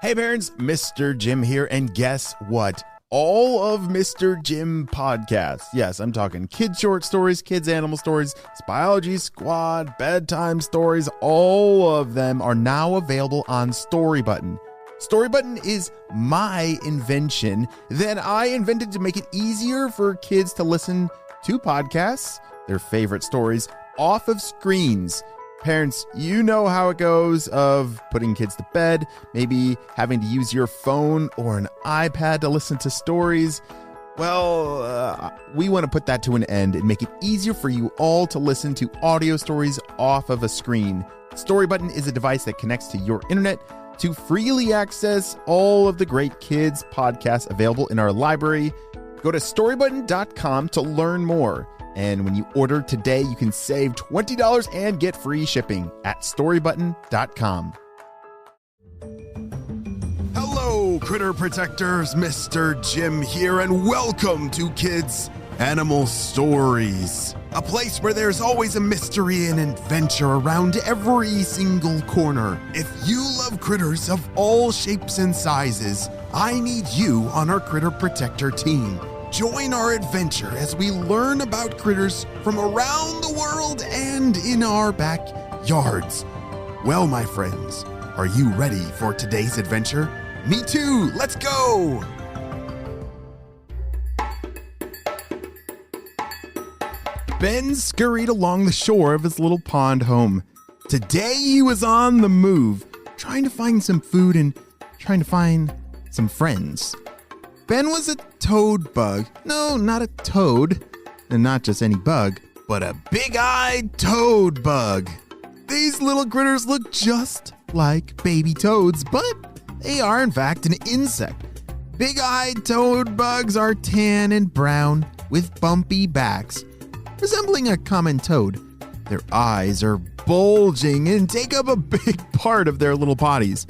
Hey parents, Mr. Jim here, and guess what? All of Mr. Jim podcasts, yes, I'm talking kids short stories, kids animal stories, Biology Squad, bedtime stories, all of them are now available on Storybutton. Storybutton is my invention that I invented to make it easier for kids to listen to podcasts, their favorite stories, off of screens. Parents, you know how it goes of putting kids to bed, maybe having to use your phone or an iPad to listen to stories. Well, we want to put that to an end and make it easier for you all to listen to audio stories off of a screen. Storybutton is a device that connects to your internet to freely access all of the great kids podcasts available in our library. Go to storybutton.com to learn more. And when you order today, you can save $20 and get free shipping at storybutton.com. Hello, critter protectors. Mr. Jim here, and welcome to Kids Animal Stories, a place where there's always a mystery and adventure around every single corner. If you love critters of all shapes and sizes, I need you on our Critter Protector team. Join our adventure as we learn about critters from around the world and in our backyards. Well, my friends, are you ready for today's adventure? Me too! Let's go! Ben scurried along the shore of his little pond home. Today he was on the move, trying to find some food and trying to find some friends. Ben was a toad bug. No, not a toad. And not just any bug, but a big-eyed toad bug. These little critters look just like baby toads, but they are in fact an insect. Big-eyed toad bugs are tan and brown with bumpy backs, resembling a common toad. Their eyes are bulging and take up a big part of their little bodies.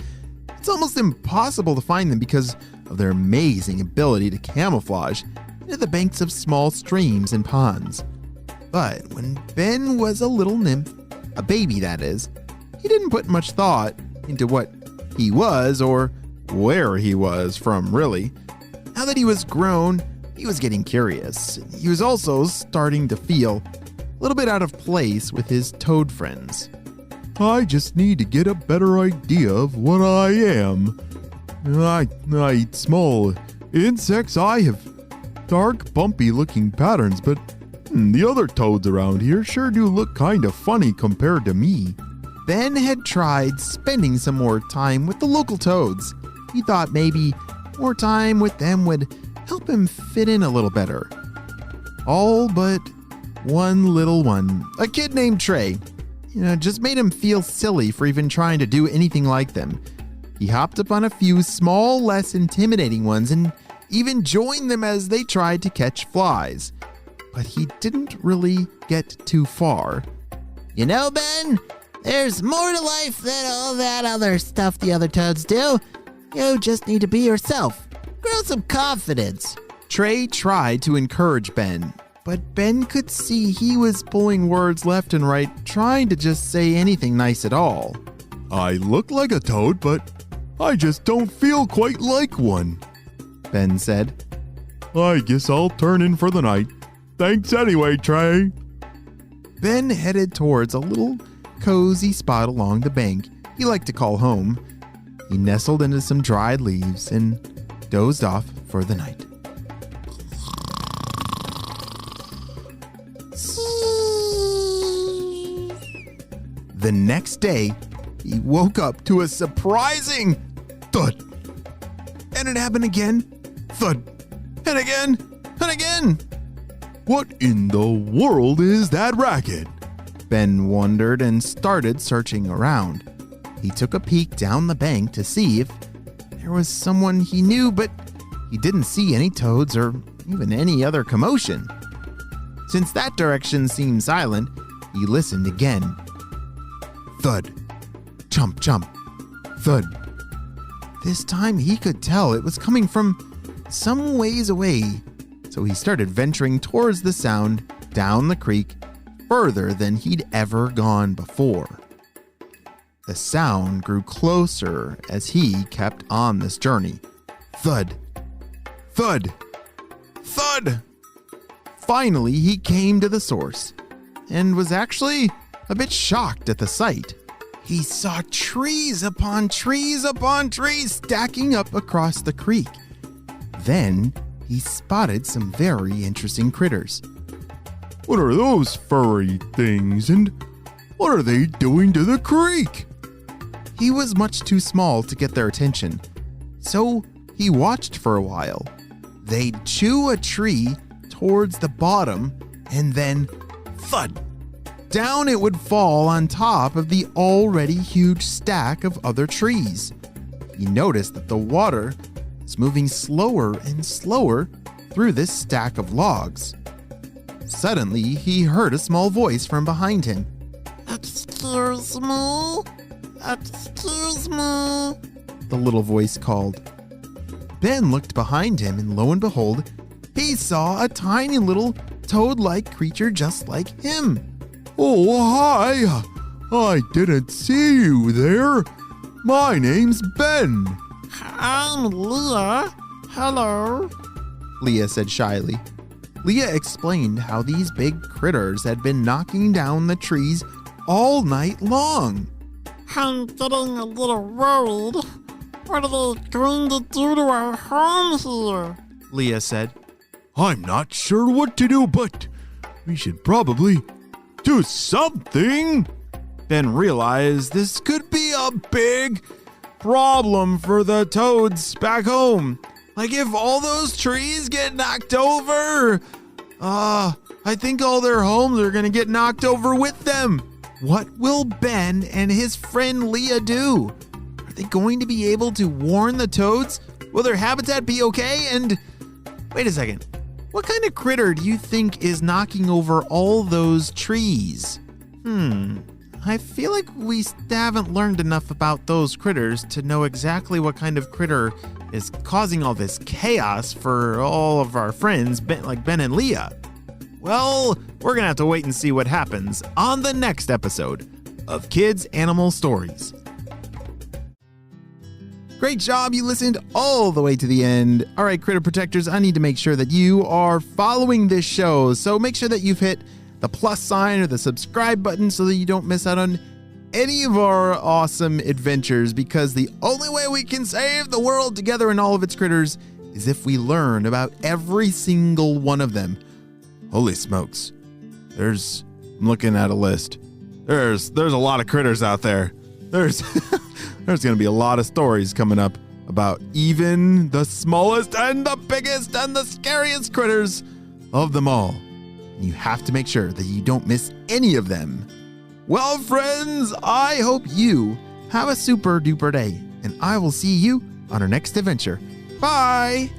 It's almost impossible to find them because of their amazing ability to camouflage into the banks of small streams and ponds. But when Ben was a little nymph, a baby that is, he didn't put much thought into what he was or where he was from, really. Now that he was grown, he was getting curious. He was also starting to feel a little bit out of place with his toad friends. I just need to get a better idea of what I am. I eat small insects. I have dark, bumpy-looking patterns, but the other toads around here sure do look kind of funny compared to me. Ben had tried spending some more time with the local toads. He thought maybe more time with them would help him fit in a little better. All but one little one, a kid named Trey, just made him feel silly for even trying to do anything like them. He hopped up on a few small, less intimidating ones and even joined them as they tried to catch flies. But he didn't really get too far. You know, Ben, there's more to life than all that other stuff the other toads do. You just need to be yourself. Grow some confidence. Trey tried to encourage Ben, but Ben could see he was pulling words left and right, trying to just say anything nice at all. I look like a toad, but I just don't feel quite like one, Ben said. I guess I'll turn in for the night. Thanks anyway, Trey. Ben headed towards a little cozy spot along the bank he liked to call home. He nestled into some dried leaves and dozed off for the night. The next day, he woke up to a surprising thud. And it happened again. Thud. And again. And again. What in the world is that racket? Ben wondered and started searching around. He took a peek down the bank to see if there was someone he knew, but he didn't see any toads or even any other commotion. Since that direction seemed silent, he listened again. Thud. Chomp, chomp. Thud. This time he could tell it was coming from some ways away, so he started venturing towards the sound down the creek further than he'd ever gone before. The sound grew closer as he kept on this journey. Thud, thud, thud. Finally, he came to the source and was actually a bit shocked at the sight. He saw trees upon trees upon trees stacking up across the creek. Then he spotted some very interesting critters. What are those furry things, and what are they doing to the creek? He was much too small to get their attention, so he watched for a while. They'd chew a tree towards the bottom, and then thud! Down it would fall on top of the already huge stack of other trees. He noticed that the water was moving slower and slower through this stack of logs. Suddenly, he heard a small voice from behind him. Excuse me? Excuse me? The little voice called. Ben looked behind him, and lo and behold, he saw a tiny little toad-like creature just like him. Oh, hi! I didn't see you there. My name's Ben. I'm Leah. Hello. Leah said shyly. Leah explained how these big critters had been knocking down the trees all night long. I'm getting a little worried. What are they going to do to our home here? Leah said. I'm not sure what to do, but we should probably do something. Ben realized this could be a big problem for the toads back home. Like if all those trees get knocked over, I think all their homes are gonna get knocked over with them. What will Ben and his friend Leah do? Are they going to be able to warn the toads? Will their habitat be okay? And wait a second. What kind of critter do you think is knocking over all those trees? I feel like we haven't learned enough about those critters to know exactly what kind of critter is causing all this chaos for all of our friends, like Ben and Leah. Well, we're gonna have to wait and see what happens on the next episode of Kids Animal Stories. Great job, you listened all the way to the end. All right, Critter Protectors, I need to make sure that you are following this show. So make sure that you've hit the plus sign or the subscribe button so that you don't miss out on any of our awesome adventures, because the only way we can save the world together and all of its critters is if we learn about every single one of them. Holy smokes. I'm looking at a list. There's a lot of critters out there. There's going to be a lot of stories coming up about even the smallest and the biggest and the scariest critters of them all. And you have to make sure that you don't miss any of them. Well, friends, I hope you have a super duper day, and I will see you on our next adventure. Bye!